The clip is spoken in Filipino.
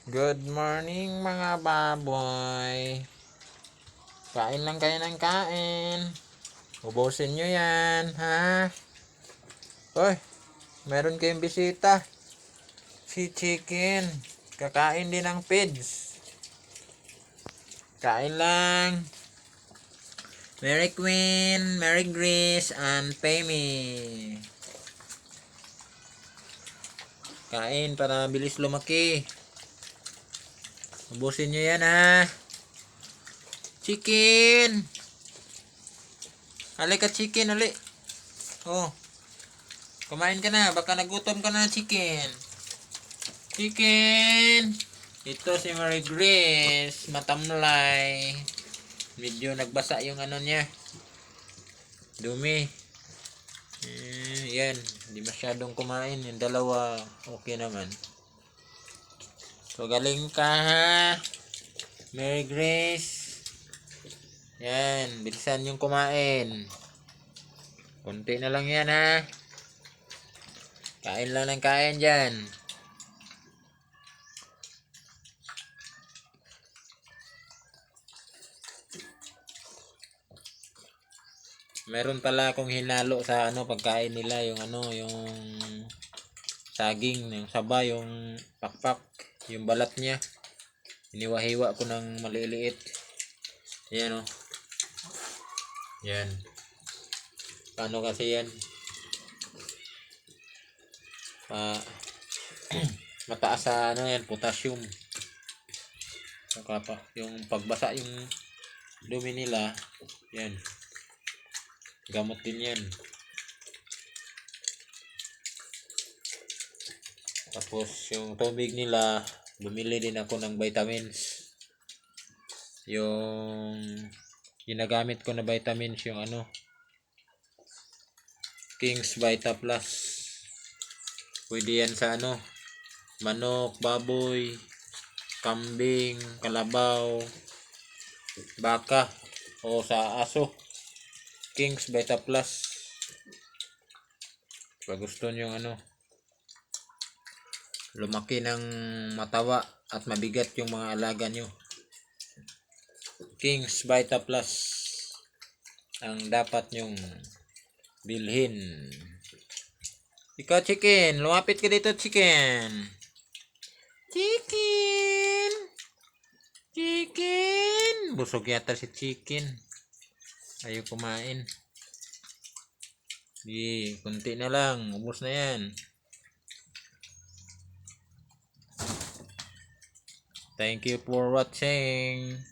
Good morning mga baboy. Kain lang kayo ng kain. Ubusin nyo yan, ha? Hoy, meron kayong bisita. Si Chicken. Kakain din ng pids. Kain lang. Mary Queen, Mary Grace, and Pammy. Kain para bilis lumaki. Ubusin nyo yan, ha? Chicken! Halika, Chicken, hali. Oh. Kumain ka na. Baka nagutom ka na, Chicken. Chicken! Ito si Mary Grace. Matamlay. Medyo nagbasa yung ano niya. Dumi. Yan. Hindi masyadong kumain. Yung dalawa, okay naman. So, galing ka, ha? Mary Grace. Yan. Bilisan yung kumain. Kunti na lang yan, ha? Kain lang ng kain dyan. Meron pala akong hinalo sa pagkain nila, yung yung saging, yung saba, yung pakpak, yung balat niya. Iniwahiwa ko ng maliliit. Yan, Yan. Paano kasi yan? Mataas sa yan, potassium. Saka pa, yung pagbasa yung dumi nila, yan. Gamot din yan. Tapos yung tubig nila, bumili din ako ng vitamins. Yung ginagamit ko na vitamins, yung King's Vita Plus. Pwede yan sa manok, baboy, kambing, kalabaw, baka, o sa aso. King's Vita Plus. Pag gusto nyo lumaki ng matawa at mabigat yung mga alaga nyo, King's Vita Plus ang dapat nyong bilhin. Ikaw, Chicken, lumapit ka dito, Chicken. Chicken! Chicken! Busog yata si Chicken. Ayaw kumain. Di, kunti na lang. Ubos na yan. Thank you for watching.